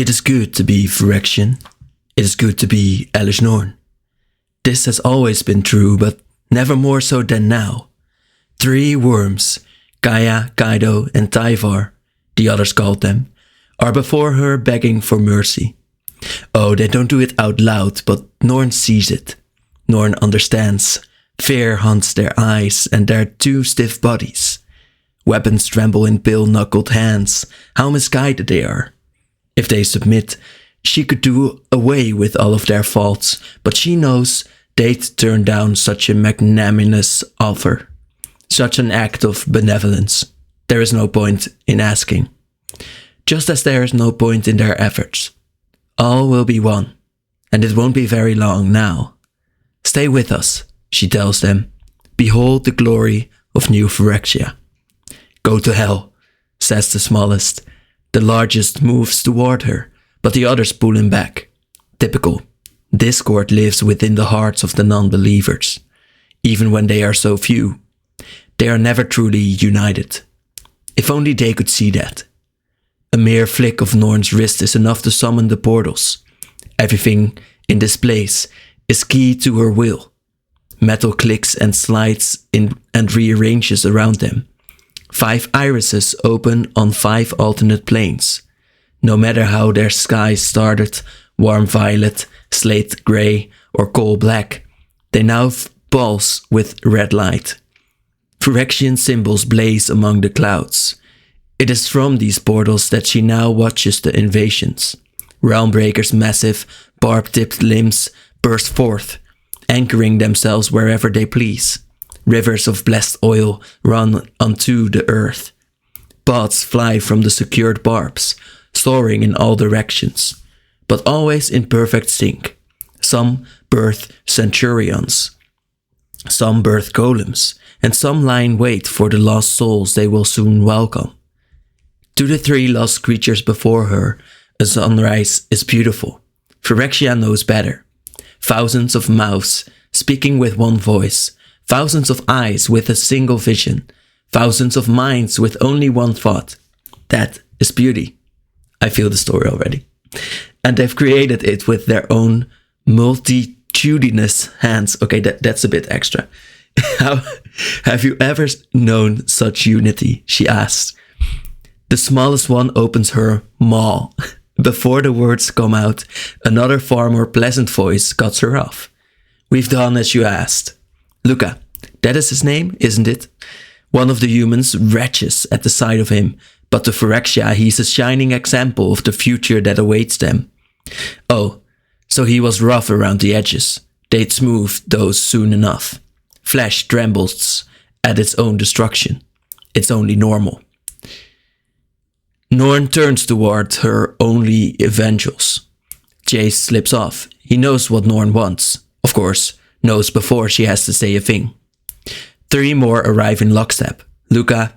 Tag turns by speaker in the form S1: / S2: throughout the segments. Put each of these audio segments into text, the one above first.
S1: It is good to be Phyrexian. It is good to be elesh norn. This has always been true, but never more so than now. 3 worms, Gaia, Kaido, and Tyvar, the others called them, are before her begging for mercy. Oh, they don't do it out loud, but Norn sees it. Norn understands. Fear haunts their eyes and their 2 stiff bodies. Weapons tremble in pale-knuckled hands. How misguided they are. If they submit, she could do away with all of their faults, but she knows they'd turn down such a magnanimous offer. Such an act of benevolence. There is no point in asking. Just as there is no point in their efforts. All will be one, and it won't be very long now. Stay with us, she tells them. Behold the glory of New Phyrexia. Go to hell, says the smallest. The largest moves toward her, but the others pull him back. Typical. Discord lives within the hearts of the non-believers, even when they are so few. They are never truly united. If only they could see that. A mere flick of Norn's wrist is enough to summon the portals. Everything in this place is key to her will. Metal clicks and slides in and rearranges around them. 5 irises open on 5 alternate planes. No matter how their skies started, warm violet, slate grey, or coal black, they now pulse with red light. Phyrexian symbols blaze among the clouds. It is from these portals that she now watches the invasions. Realmbreakers' massive, barb-tipped limbs burst forth, anchoring themselves wherever they please. Rivers of blessed oil run onto the earth. Pods fly from the secured barbs, soaring in all directions, but always in perfect sync. Some birth centurions, some birth golems, and some lie in wait for the lost souls they will soon welcome. To the 3 lost creatures before her, a sunrise is beautiful. Phyrexia knows better. Thousands of mouths speaking with one voice, thousands of eyes with a single vision, thousands of minds with only one thought. That is beauty. I feel the story already. And they've created it with their own multitudinous hands. Okay, that's a bit extra. How have you ever known such unity? She asks. The smallest one opens her maw. Before the words come out, another far more pleasant voice cuts her off. We've done as you asked. Lukka, that is his name, isn't it? One of the humans retches at the sight of him, but to Phyrexia he's a shining example of the future that awaits them. Oh, so he was rough around the edges. They'd smooth those soon enough. Flesh trembles at its own destruction. It's only normal. Norn turns toward her only evangels. Jace slips off. He knows what Norn wants. Of course, knows before she has to say a thing. 3 more arrive in lockstep. Lukka,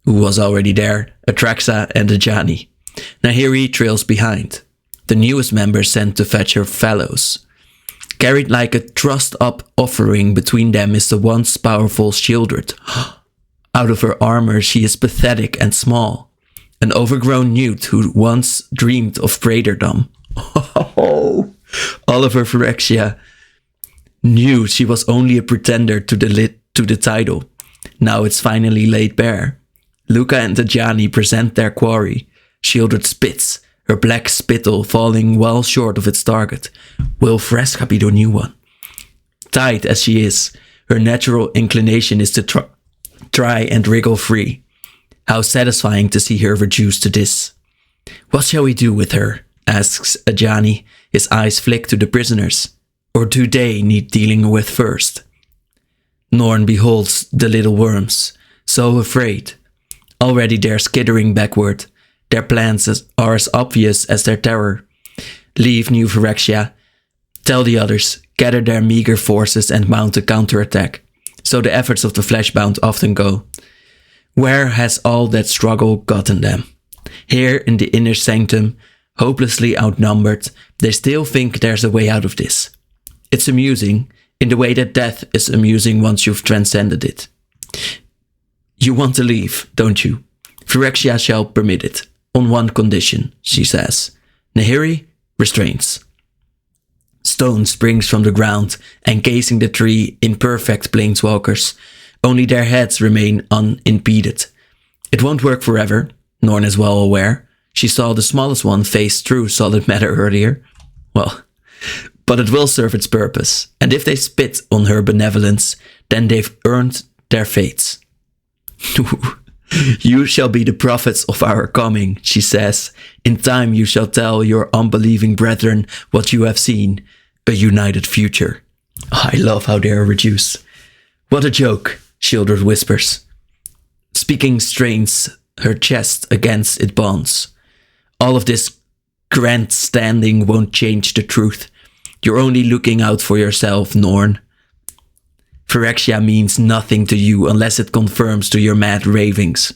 S1: who was already there, Atraxa, and Ajani. Nahiri trails behind. The newest member sent to fetch her fellows. Carried like a trussed-up offering between them is the once powerful Sheoldred. Out of her armor she is pathetic and small. An overgrown newt who once dreamed of praetordom. Oh, Oliver Phyrexia knew she was only a pretender to the title. Now it's finally laid bare. Lukka and Ajani present their quarry. Sheoldred spits, her black spittle falling well short of its target. Will Fresca be the new one? Tight as she is, her natural inclination is to try and wriggle free. How satisfying to see her reduced to this. What shall we do with her? Asks Ajani, his eyes flick to the prisoners. Or do they need dealing with first? Norn beholds the little worms, so afraid. Already they're skittering backward. Their plans are as obvious as their terror. Leave New Phyrexia. Tell the others, gather their meager forces and mount a counterattack. So the efforts of the fleshbound often go. Where has all that struggle gotten them? Here in the inner sanctum, hopelessly outnumbered, they still think there's a way out of this. It's amusing, in the way that death is amusing once you've transcended it. You want to leave, don't you? Phyrexia shall permit it, on one condition, she says. Nahiri restrains. Stone springs from the ground, encasing the three imperfect planeswalkers. Only their heads remain unimpeded. It won't work forever, Norn is well aware. She saw the smallest one phase through solid matter earlier. Well, but it will serve its purpose, and if they spit on her benevolence, then they've earned their fates. You shall be the prophets of our coming, she says. In time you shall tell your unbelieving brethren what you have seen, a united future. Oh, I love how they are reduced. What a joke, Sheoldred whispers. Speaking strains her chest against its bonds. All of this grandstanding won't change the truth. You're only looking out for yourself, Norn. Phyrexia means nothing to you unless it confirms to your mad ravings.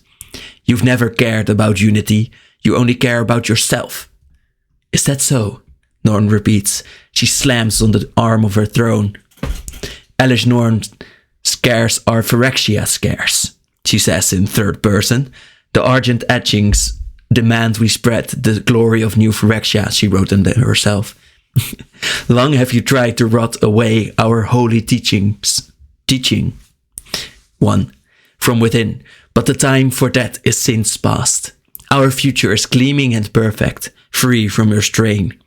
S1: You've never cared about unity, you only care about yourself. Is that so? Norn repeats. She slams on the arm of her throne. Elesh Norn scarce are Phyrexia scarce, she says in third person. The argent etchings demand we spread the glory of new Phyrexia, she wrote them herself. Long have you tried to rot away our holy teaching one from within, but the time for that is since past. Our future is gleaming and perfect, free from your strain.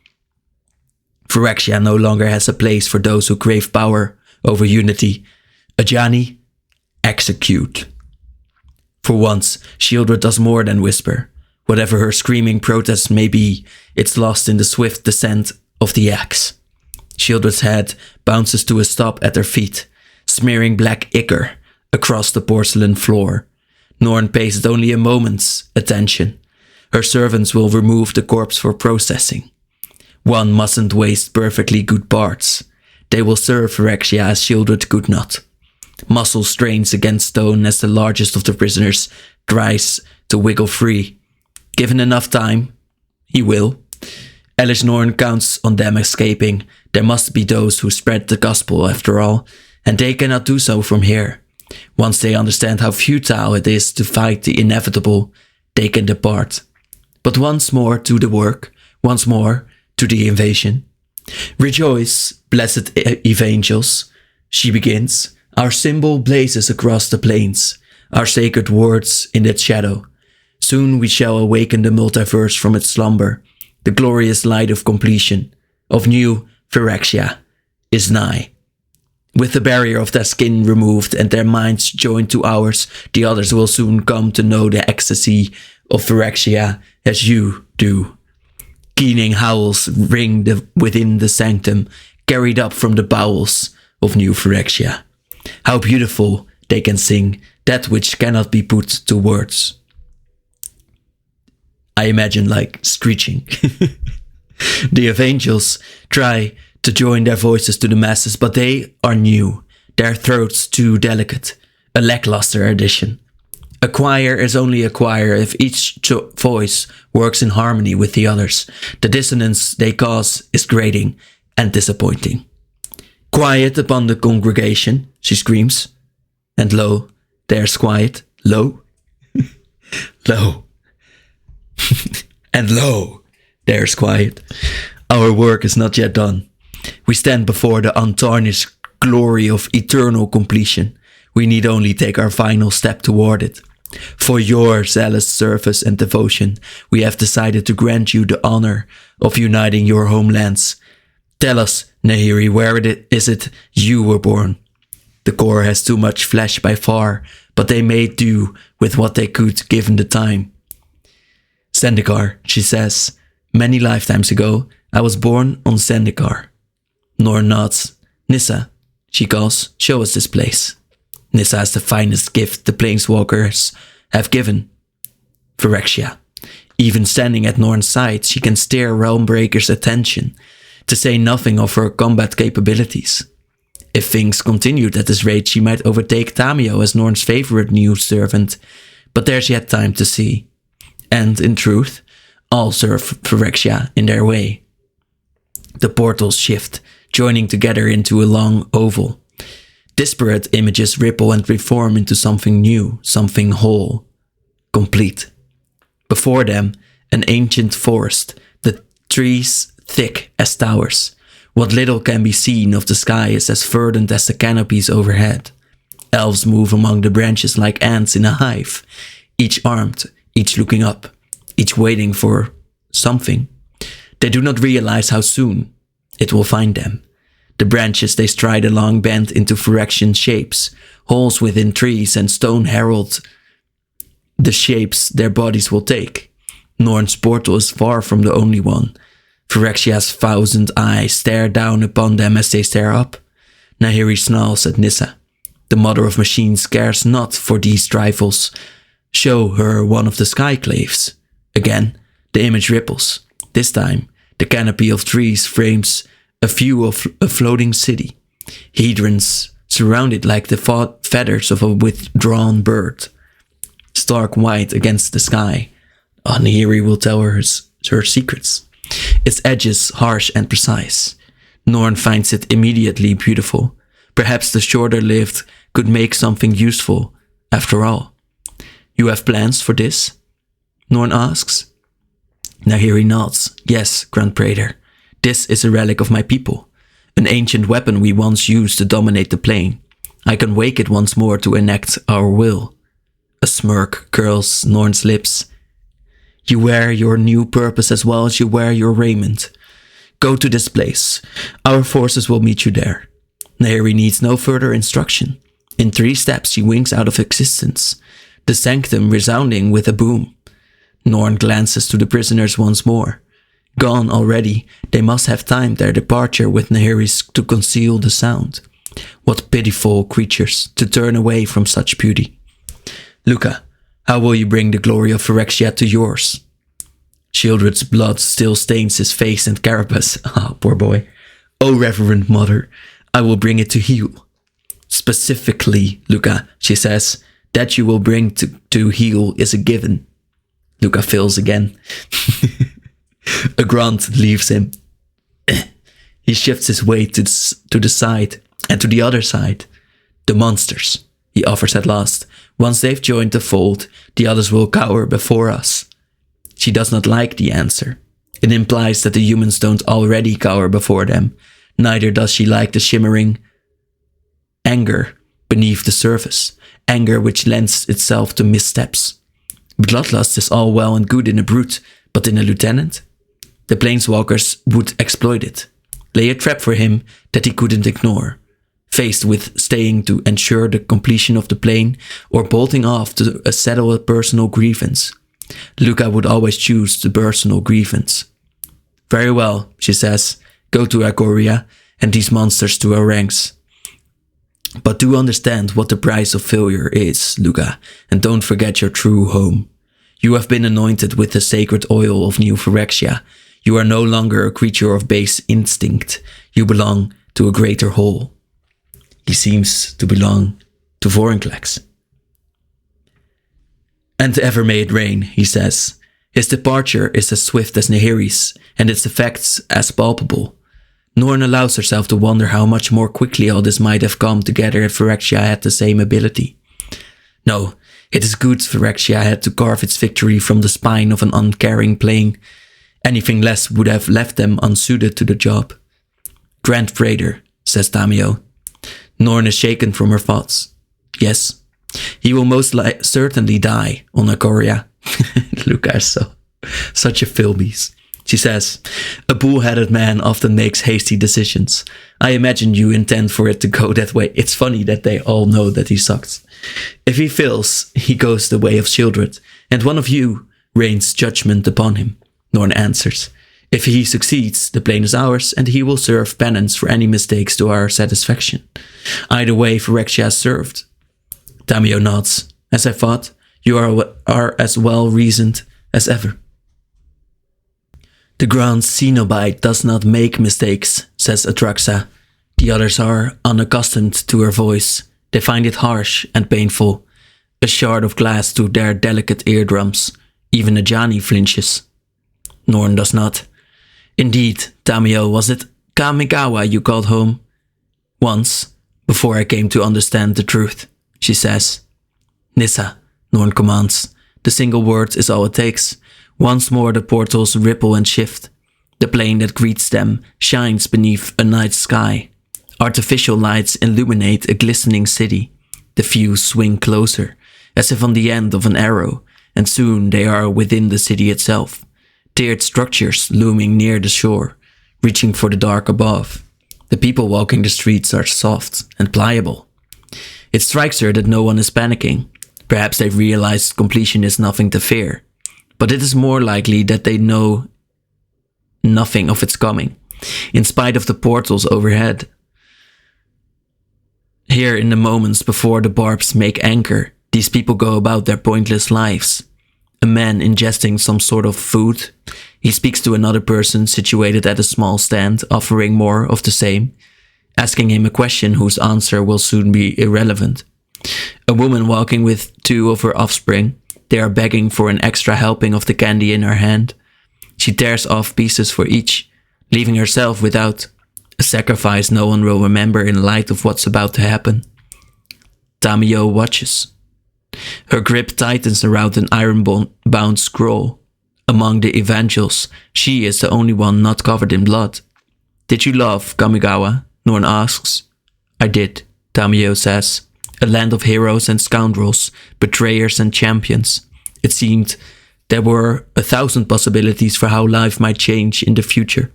S1: Phyrexia no longer has a place for those who crave power over unity. Ajani, execute. For once, Sheoldred does more than whisper. Whatever her screaming protest may be, it's lost in the swift descent of the axe. Sheoldred's head bounces to a stop at her feet, smearing black ichor across the porcelain floor. Norn pays it only a moment's attention. Her servants will remove the corpse for processing. One mustn't waste perfectly good parts. They will serve Phyrexia as Sheoldred could not. Muscle strains against stone as the largest of the prisoners tries to wiggle free. Given enough time, he will. Elesh Norn counts on them escaping. There must be those who spread the gospel after all, and they cannot do so from here. Once they understand how futile it is to fight the inevitable, they can depart. But once more to the work, once more to the invasion. Rejoice, blessed evangels, she begins. Our symbol blazes across the plains, our sacred words in its shadow. Soon we shall awaken the multiverse from its slumber. The glorious light of completion, of new Phyrexia, is nigh. With the barrier of their skin removed and their minds joined to ours, the others will soon come to know the ecstasy of Phyrexia as you do. Keening howls ring within the sanctum, carried up from the bowels of new Phyrexia. How beautiful they can sing that which cannot be put to words. I imagine like screeching. The evangels try to join their voices to the masses, but they are new, their throats too delicate, a lackluster addition. A choir is only a choir if each voice works in harmony with the others. The dissonance they cause is grating and disappointing. Quiet upon the congregation, she screams. And lo, there's quiet. Lo. Lo. And lo, there's quiet. Our work is not yet done. We stand before the untarnished glory of eternal completion. We need only take our final step toward it. For your zealous service and devotion, we have decided to grant you the honor of uniting your homelands. Tell us, Nahiri, where is it you were born? The core has too much flesh by far, but they made do with what they could given the time. Zendikar, she says. Many lifetimes ago, I was born on Zendikar. Norn nods. Nissa, she calls, show us this place. Nissa is the finest gift the planeswalkers have given. Phyrexia. Even standing at Norn's side, she can steer Realmbreaker's attention, to say nothing of her combat capabilities. If things continued at this rate, she might overtake Tamio as Norn's favorite new servant, but there's yet time to see. And, in truth, all serve Phyrexia in their way. The portals shift, joining together into a long oval. Disparate images ripple and reform into something new, something whole, complete. Before them, an ancient forest, the trees thick as towers. What little can be seen of the sky is as verdant as the canopies overhead. Elves move among the branches like ants in a hive, each armed, each looking up, each waiting for something. They do not realize how soon it will find them. The branches they stride along bend into Phyrexian shapes. Holes within trees and stone herald the shapes their bodies will take. Norn's portal is far from the only one. Phyrexia's 1,000 eyes stare down upon them as they stare up. Nahiri snarls at Nissa. The mother of machines cares not for these trifles. Show her one of the skyclaves. Again, the image ripples. This time, the canopy of trees frames a view of a floating city. Hedrons surround it like the feathers of a withdrawn bird. Stark white against the sky. Nahiri will tell her her secrets. Its edges harsh and precise. Norn finds it immediately beautiful. Perhaps the shorter-lived could make something useful, after all. You have plans for this? Norn asks. Nahiri nods. Yes, Grand Praetor. This is a relic of my people. An ancient weapon we once used to dominate the plane. I can wake it once more to enact our will. A smirk curls Norn's lips. You wear your new purpose as well as you wear your raiment. Go to this place. Our forces will meet you there. Nahiri needs no further instruction. In 3 steps she winks out of existence, the sanctum resounding with a boom. Norn glances to the prisoners once more. Gone already, they must have timed their departure with Nahiri's to conceal the sound. What pitiful creatures to turn away from such beauty. Lukka, how will you bring the glory of Phyrexia to yours? Sheoldred's blood still stains his face and carapace. Ah, poor boy. Oh, Reverend Mother, I will bring it to heal. Specifically, Lukka, she says, that you will bring to heal is a given. Lukka fails again. A grunt leaves him. He shifts his weight to the side and to the other side. The monsters, he offers at last. Once they've joined the fold, the others will cower before us. She does not like the answer. It implies that the humans don't already cower before them. Neither does she like the shimmering anger beneath the surface, anger which lends itself to missteps. Bloodlust is all well and good in a brute, but in a lieutenant? The planeswalkers would exploit it, lay a trap for him that he couldn't ignore, faced with staying to ensure the completion of the plane or bolting off to settle a personal grievance. Lukka would always choose the personal grievance. Very well, she says, go to ikoria and these monsters to our ranks. But do understand what the price of failure is, Lukka, and don't forget your true home. You have been anointed with the sacred oil of New Phyrexia. You are no longer a creature of base instinct. You belong to a greater whole. He seems to belong to Vorinclex. And ever may it rain, he says. His departure is as swift as Nahiri's, and its effects as palpable. Norn allows herself to wonder how much more quickly all this might have come together if Phyrexia had the same ability. No, it is good Phyrexia had to carve its victory from the spine of an uncaring plane. Anything less would have left them unsuited to the job. Grand Praetor, says Tamio. Norn is shaken from her thoughts. Yes, he will most certainly die on ikoria. Lukka is such a filbies. She says, a bull-headed man often makes hasty decisions. I imagine you intend for it to go that way. It's funny that they all know that he sucks. If he fails, he goes the way of Sheoldred, and one of you rains judgment upon him. Norn answers. If he succeeds, the plane is ours, and he will serve penance for any mistakes to our satisfaction. Either way, Phyrexia is served. Tamio nods. As I thought, you are as well-reasoned as ever. The Grand Cenobite does not make mistakes, says Atraxa. The others are unaccustomed to her voice. They find it harsh and painful. A shard of glass to their delicate eardrums. Even Ajani flinches. Norn does not. Indeed, Tamio, was it Kamigawa you called home? Once, before I came to understand the truth, she says. Nissa, Norn commands. The single word is all it takes. Once more the portals ripple and shift. The plane that greets them shines beneath a night sky. Artificial lights illuminate a glistening city. The few swing closer, as if on the end of an arrow, and soon they are within the city itself. Tiered structures looming near the shore, reaching for the dark above. The people walking the streets are soft and pliable. It strikes her that no one is panicking. Perhaps they realize completion is nothing to fear. But it is more likely that they know nothing of its coming, in spite of the portals overhead. Here, in the moments before the barbs make anchor, these people go about their pointless lives. A man ingesting some sort of food. He speaks to another person situated at a small stand, offering more of the same, asking him a question whose answer will soon be irrelevant. A woman walking with two of her offspring. They are begging for an extra helping of the candy in her hand. She tears off pieces for each, leaving herself without. A sacrifice no one will remember in light of what's about to happen. Tamio watches. Her grip tightens around an iron-bound scroll. Among the evangels, she is the only one not covered in blood. "Did you love Kamigawa?" Norn asks. "I did," Tamio says. A land of heroes and scoundrels, betrayers and champions. It seemed there were 1,000 possibilities for how life might change in the future.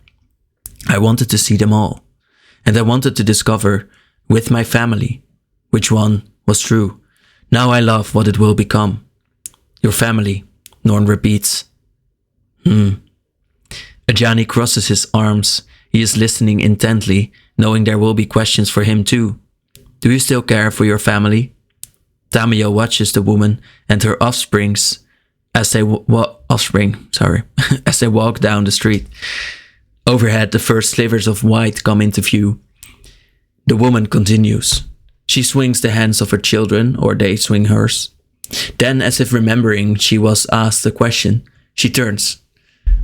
S1: I wanted to see them all, and I wanted to discover, with my family, which one was true. Now I love what it will become. "Your family," Norn repeats. Ajani crosses his arms. He is listening intently, knowing there will be questions for him too. "Do you still care for your family?" Tamio watches the woman and her offsprings as they as they walk down the street. Overhead, the first slivers of white come into view. The woman continues. She swings the hands of her children, or they swing hers. Then, as if remembering she was asked a question, she turns.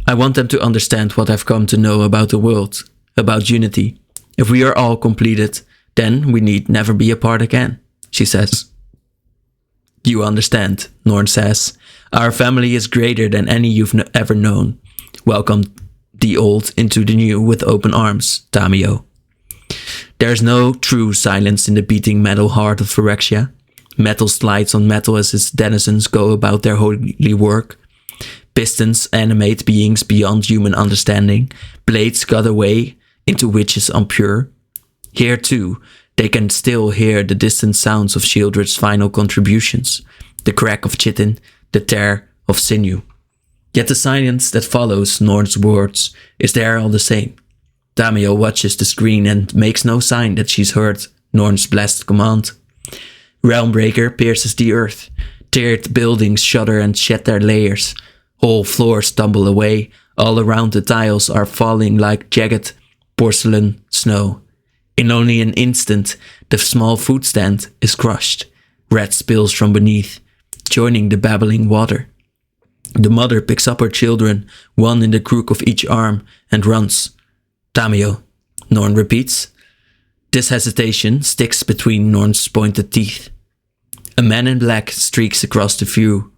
S1: "I want them to understand what I've come to know about the world, about unity. If we are all completed, then we need never be apart again," she says. "You understand," Norn says. "Our family is greater than any you've ever known. Welcome the old into the new with open arms, Tamio." There's no true silence in the beating metal heart of Phyrexia. Metal slides on metal as its denizens go about their holy work. Pistons animate beings beyond human understanding. Blades cut away into which is impure. Here too, they can still hear the distant sounds of Sheoldred's final contributions, the crack of chitin, the tear of sinew. Yet the silence that follows Norn's words is there all the same. Tamio watches the screen and makes no sign that she's heard Norn's blessed command. Realmbreaker pierces the earth. Tiered buildings shudder and shed their layers. Whole floors tumble away. All around the tiles are falling like jagged porcelain snow. In only an instant, the small food stand is crushed. Red spills from beneath, joining the babbling water. The mother picks up her children, one in the crook of each arm, and runs. "Tamio," Norn repeats. This hesitation sticks between Norn's pointed teeth. A man in black streaks across the view.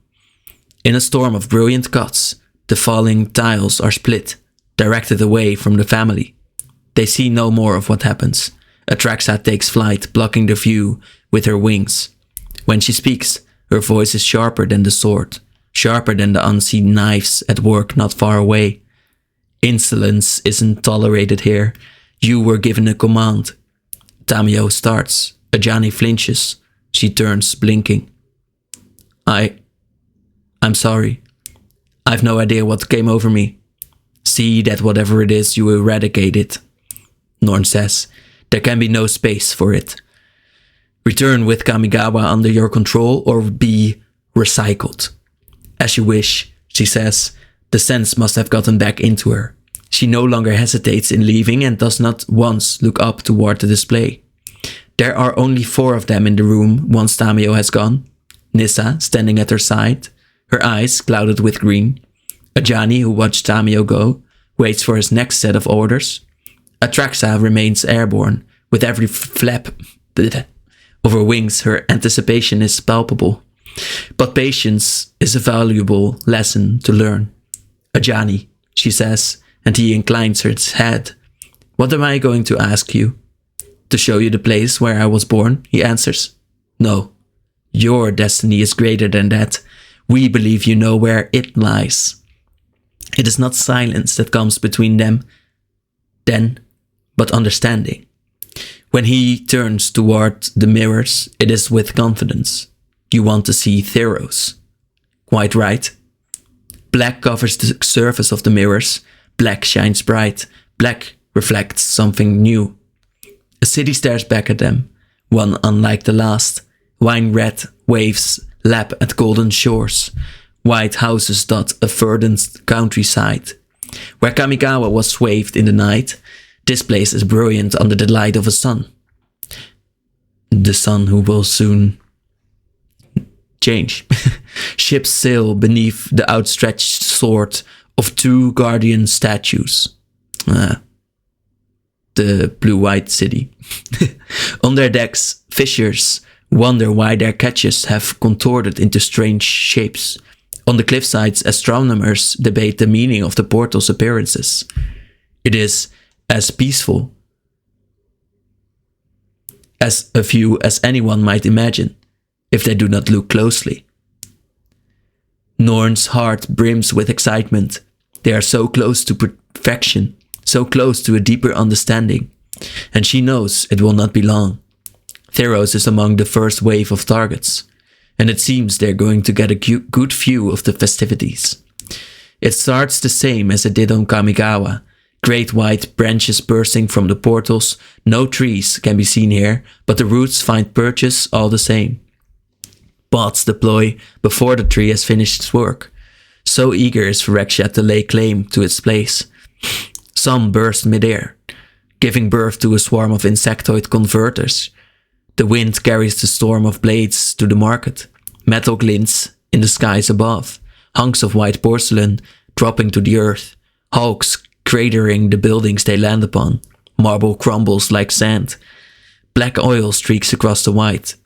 S1: In a storm of brilliant cuts, the falling tiles are split, directed away from the family. They see no more of what happens. Atraxa takes flight, blocking the view with her wings. When she speaks, her voice is sharper than the sword, sharper than the unseen knives at work not far away. "Insolence isn't tolerated here. You were given a command." Tamio starts. Ajani flinches. She turns, blinking. I'm sorry. I've no idea what came over me." "See that whatever it is, you eradicate it," Norn says. "There can be no space for it. Return with Kamigawa under your control or be recycled." "As you wish," she says. The sense must have gotten back into her. She no longer hesitates in leaving and does not once look up toward the display. There are only 4 of them in the room once Tamio has gone. Nissa, standing at her side, her eyes clouded with green. Ajani, who watched Tamio go, waits for his next set of orders. Atraxa remains airborne. With every flap of her wings, her anticipation is palpable. But patience is a valuable lesson to learn. "Ajani," she says, and he inclines his head. What am I going to ask you? To show you the place where I was born, he answers. No, your destiny is greater than that. We believe you know where it lies. It is not silence that comes between them then, but understanding. When he turns toward the mirrors, it is with confidence. You want to see theros. Quite right. Black covers the surface of the mirrors. Black shines bright. Black reflects something new. A city stares back at them, one unlike the last. Wine-red waves lap at golden shores. White houses dot a verdant countryside. Where Kamigawa was swathed in the night, this place is brilliant under the light of a sun. The sun who will soon change. Ships sail beneath the outstretched sword of two guardian statues. The blue-white city. On their decks, fishers wonder why their catches have contorted into strange shapes. On the cliffsides, astronomers debate the meaning of the portal's appearances. It is as peaceful as a view as anyone might imagine, if they do not look closely. Norn's heart brims with excitement. They are so close to perfection, so close to a deeper understanding, and she knows it will not be long. Theros is among the first wave of targets, and it seems they're going to get a good view of the festivities. It starts the same as it did on Kamigawa. Great white branches bursting from the portals. No trees can be seen here, but the roots find purchase all the same. Pods deploy before the tree has finished its work. So eager is Phyrexia to lay claim to its place. Some burst midair, giving birth to a swarm of insectoid converters. The wind carries the storm of blades to the market. Metal glints in the skies above. Hunks of white porcelain dropping to the earth. Hulks cratering the buildings they land upon. Marble crumbles like sand. Black oil streaks across the white.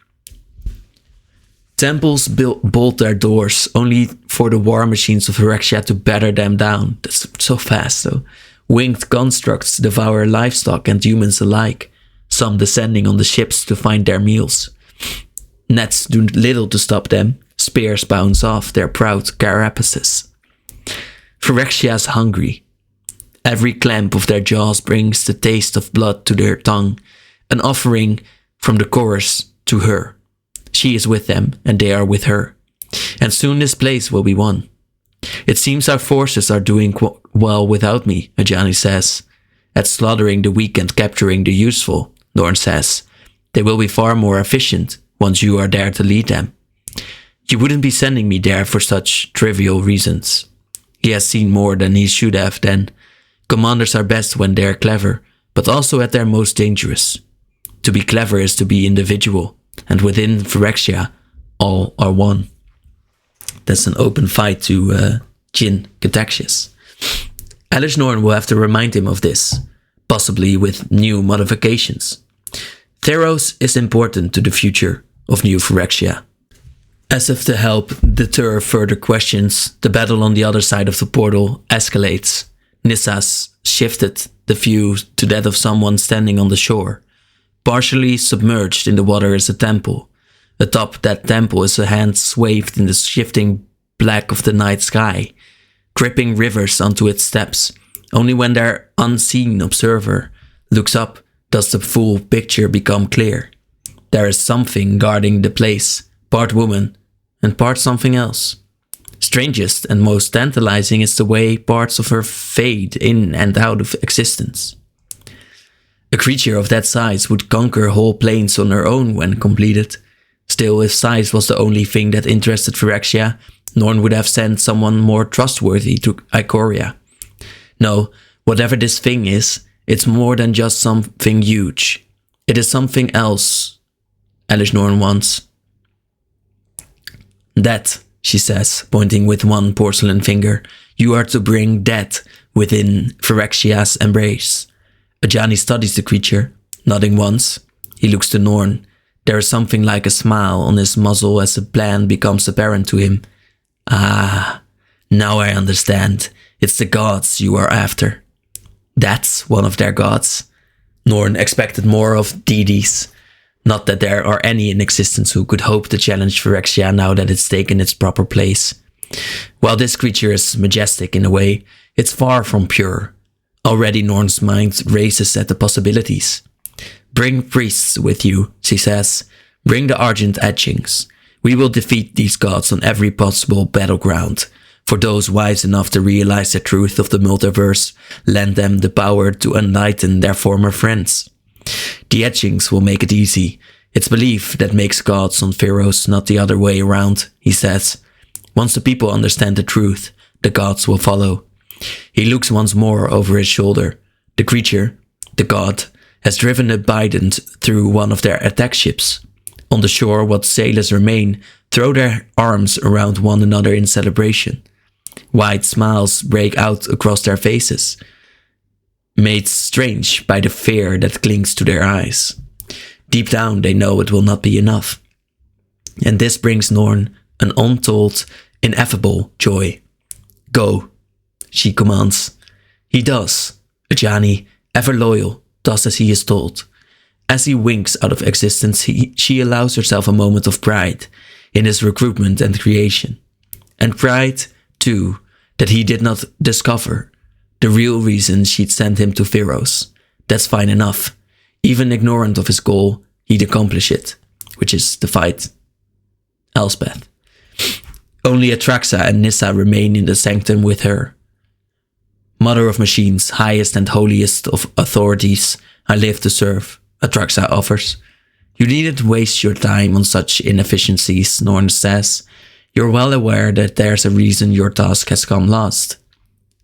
S1: Temples bolt their doors only for the war machines of Phyrexia to batter them down. That's so fast though. Winged constructs devour livestock and humans alike, some descending on the ships to find their meals. Nets do little to stop them. Spears bounce off their proud carapaces. Phyrexia's hungry. Every clamp of their jaws brings the taste of blood to their tongue, an offering from the chorus to her. She is with them, and they are with her. And soon this place will be won. It seems our forces are doing well without me, Ajani says. At slaughtering the weak and capturing the useful, Norn says. They will be far more efficient once you are there to lead them. You wouldn't be sending me there for such trivial reasons. He has seen more than he should have then. Commanders are best when they are clever, but also at their most dangerous. To be clever is to be individual, and within Phyrexia, all are one. That's an open fight to Jin Cataxius. Elesh Norn will have to remind him of this, possibly with new modifications. Theros is important to the future of New Phyrexia. As if to help deter further questions, the battle on the other side of the portal escalates. Nissas shifted the view to that of someone standing on the shore. Partially submerged in the water is a temple. Atop that temple is a hand swathed in the shifting black of the night sky, dripping rivers onto its steps. Only when their unseen observer looks up does the full picture become clear. There is something guarding the place, part woman and part something else. Strangest and most tantalizing is the way parts of her fade in and out of existence. A creature of that size would conquer whole plains on her own when completed. Still, if size was the only thing that interested Phyrexia, Norn would have sent someone more trustworthy to Ikoria. No, whatever this thing is, it's more than just something huge. It is something else, Elesh Norn wants. That, she says, pointing with one porcelain finger, you are to bring that within Phyrexia's embrace. Ajani studies the creature, nodding once. He looks to Norn. There is something like a smile on his muzzle as a plan becomes apparent to him. Ah, now I understand. It's the gods you are after. That's one of their gods. Norn expected more of deities. Not that there are any in existence who could hope to challenge Phyrexia now that it's taken its proper place. While this creature is majestic in a way, it's far from pure. Already Norn's mind races at the possibilities. Bring priests with you, she says. Bring the Argent Etchings. We will defeat these gods on every possible battleground. For those wise enough to realize the truth of the multiverse, lend them the power to enlighten their former friends. The etchings will make it easy. It's belief that makes gods on theros, not the other way around, he says. Once the people understand the truth, the gods will follow. He looks once more over his shoulder. The creature, the god, has driven a bident through one of their attack ships. On the shore, what sailors remain throw their arms around one another in celebration. Wide smiles break out across their faces, made strange by the fear that clings to their eyes. Deep down, they know it will not be enough. And this brings Norn an untold, ineffable joy. Go, she commands. He does. Ajani, ever loyal, does as he is told. As he winks out of existence, she allows herself a moment of pride in his recruitment and creation. And pride, too, that he did not discover the real reason she'd sent him to theros. That's fine enough. Even ignorant of his goal, he'd accomplish it, which is to fight Elspeth. Only Atraxa and Nissa remain in the sanctum with her. Mother of machines, highest and holiest of authorities, I live to serve, Atraxa offers. You needn't waste your time on such inefficiencies, Norn says. You're well aware that there's a reason your task has come last.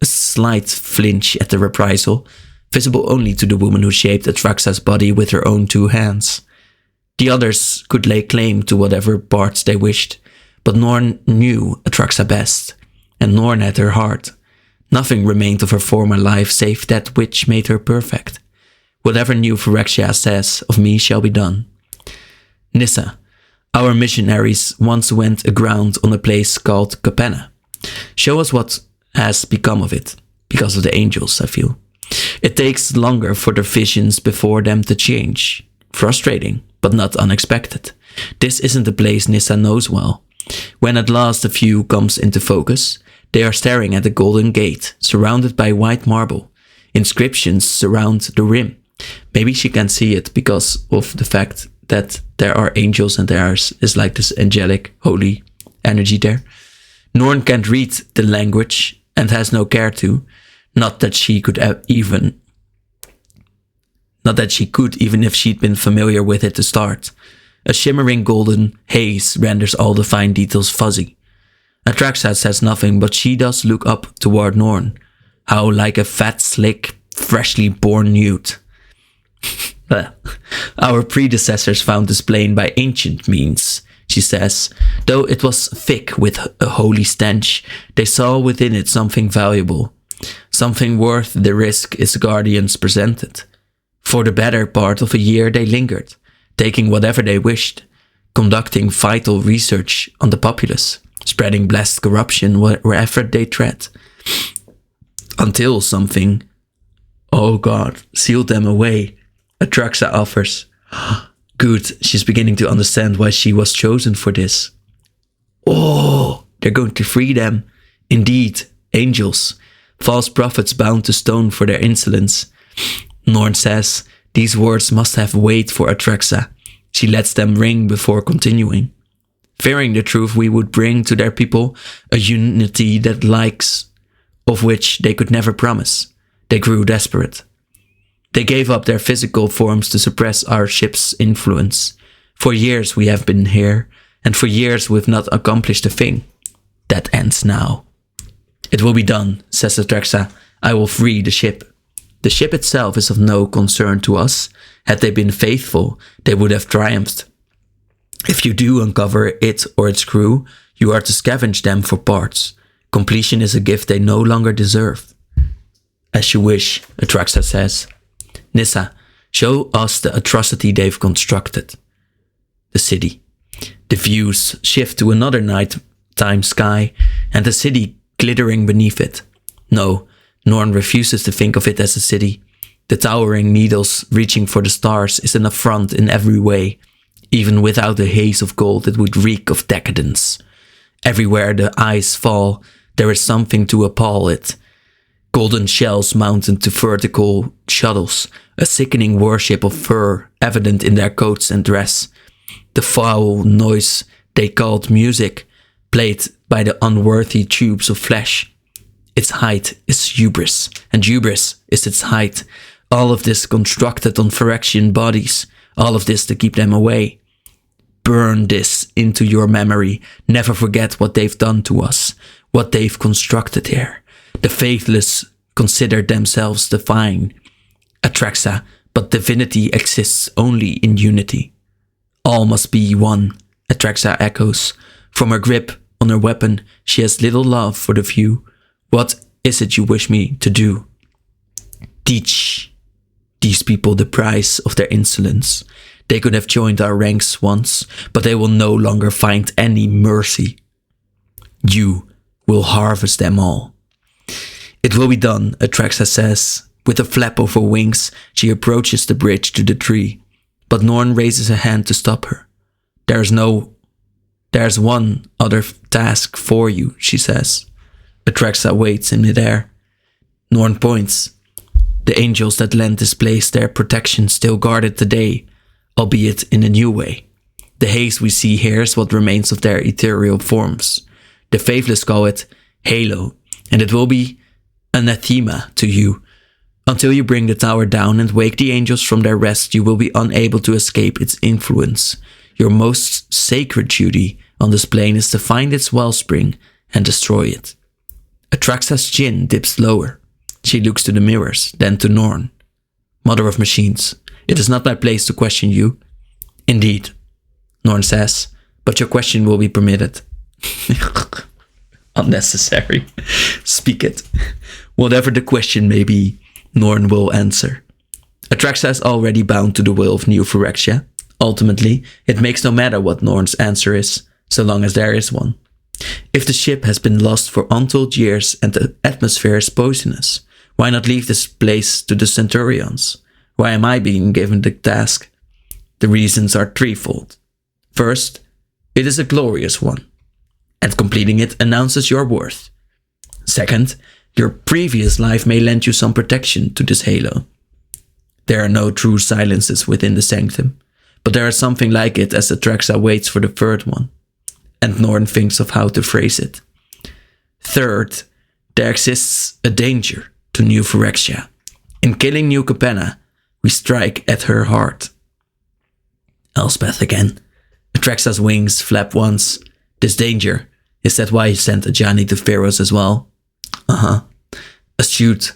S1: A slight flinch at the reprisal, visible only to the woman who shaped Atraxa's body with her own 2 hands. The others could lay claim to whatever parts they wished, but Norn knew Atraxa best, and Norn had her heart. Nothing remained of her former life save that which made her perfect. Whatever new Phyrexia says of me shall be done. Nissa, our missionaries once went aground on a place called Capenna. Show us what has become of it, because of the angels, I feel. It takes longer for their visions before them to change. Frustrating, but not unexpected. This isn't a place Nissa knows well. When at last a view comes into focus, they are staring at a golden gate, surrounded by white marble. Inscriptions surround the rim. Maybe she can see it because of the fact that there are angels and there is like this angelic, holy energy there. Norn can't read the language and has no care to. Not that she could even if she'd been familiar with it to start. A shimmering golden haze renders all the fine details fuzzy. Atraxa says nothing, but she does look up toward Norn. How like a fat, slick, freshly born newt. Our predecessors found this plain by ancient means, she says. Though it was thick with a holy stench, they saw within it something valuable. Something worth the risk its guardians presented. For the better part of a year they lingered, taking whatever they wished, conducting vital research on the populace, spreading blessed corruption wherever they tread. Until something, oh God, sealed them away. Atraxa offers. Good, she's beginning to understand why she was chosen for this. Oh, they're going to free them. Indeed, angels. False prophets bound to stone for their insolence. Norn says, these words must have weight for Atraxa. She lets them ring before continuing. Fearing the truth we would bring to their people, a unity that likes, of which they could never promise. They grew desperate. They gave up their physical forms to suppress our ship's influence. For years we have been here, and for years we've not accomplished a thing. That ends now. It will be done, says Atraxa. I will free the ship. The ship itself is of no concern to us. Had they been faithful, they would have triumphed. If you do uncover it or its crew, you are to scavenge them for parts. Completion is a gift they no longer deserve. As you wish, Atraxa says. Nissa, show us the atrocity they've constructed. The city. The views shift to another nighttime sky, and the city glittering beneath it. No, Norn refuses to think of it as a city. The towering needles reaching for the stars is an affront in every way. Even without the haze of gold, it would reek of decadence. Everywhere the eyes fall, there is something to appall it. Golden shells mounted to vertical shuttles, a sickening worship of fur evident in their coats and dress. The foul noise they called music, played by the unworthy tubes of flesh. Its height is hubris, and hubris is its height. All of this constructed on Phyrexian bodies, all of this to keep them away. Burn this into your memory. Never forget what they've done to us, what they've constructed here. The faithless consider themselves divine. Atraxa, but divinity exists only in unity. All must be one, Atraxa echoes. From her grip on her weapon, she has little love for the few. What is it you wish me to do? Teach these people the price of their insolence. They could have joined our ranks once, but they will no longer find any mercy. You will harvest them all. It will be done, Atraxa says. With a flap of her wings, she approaches the bridge to the tree, but Norn raises a hand to stop her. There's one other task for you, she says. Atraxa waits in midair. Norn points. The angels that lent this place their protection still guard it today, albeit in a new way. The haze we see here is what remains of their ethereal forms. The faithless call it halo, and it will be anathema to you. Until you bring the tower down and wake the angels from their rest, you will be unable to escape its influence. Your most sacred duty on this plane is to find its wellspring and destroy it. Atraxa's chin dips lower. She looks to the mirrors, then to Norn. Mother of machines, it is not my place to question you. Indeed, Norn says, but your question will be permitted. Unnecessary. Speak it. Whatever the question may be, Norn will answer. Atraxa is already bound to the will of New Phyrexia. Ultimately, it makes no matter what Norn's answer is, so long as there is one. If the ship has been lost for untold years and the atmosphere is poisonous, why not leave this place to the Centurions? Why am I being given the task? The reasons are threefold. First, it is a glorious one, and completing it announces your worth. Second, your previous life may lend you some protection to this halo. There are no true silences within the sanctum, but there is something like it as Atraxa waits for the third one, and Norn thinks of how to phrase it. Third, there exists a danger to New Phyrexia. In killing New Capenna, we strike at her heart. Elspeth again. Atraxa's wings flap once. This danger, is that why you sent Ajani to theros as well? Astute,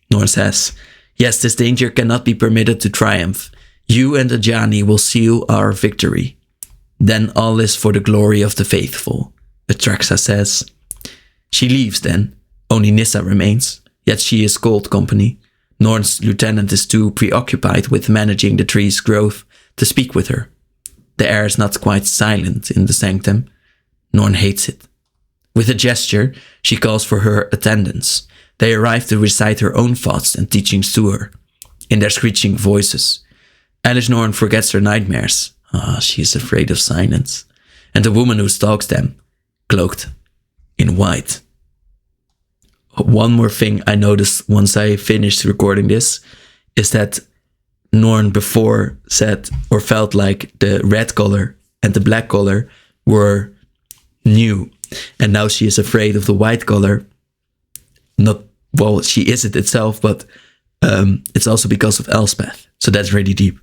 S1: Norn says. Yes, this danger cannot be permitted to triumph. You and Ajani will seal our victory. Then all is for the glory of the faithful, Atraxa says. She leaves then. Only Nissa remains, yet she is cold company. Norn's lieutenant is too preoccupied with managing the tree's growth to speak with her. The air is not quite silent in the sanctum. Norn hates it. With a gesture, she calls for her attendants. They arrive to recite her own thoughts and teachings to her, in their screeching voices. Elesh Norn forgets her nightmares. She is afraid of silence. And the woman who stalks them, cloaked in white. One more thing I noticed once I finished recording this is that Norn before said or felt like the red color and the black color were new. And now she is afraid of the white color. Not, well, she is it itself, but it's also because of Elspeth. So that's really deep.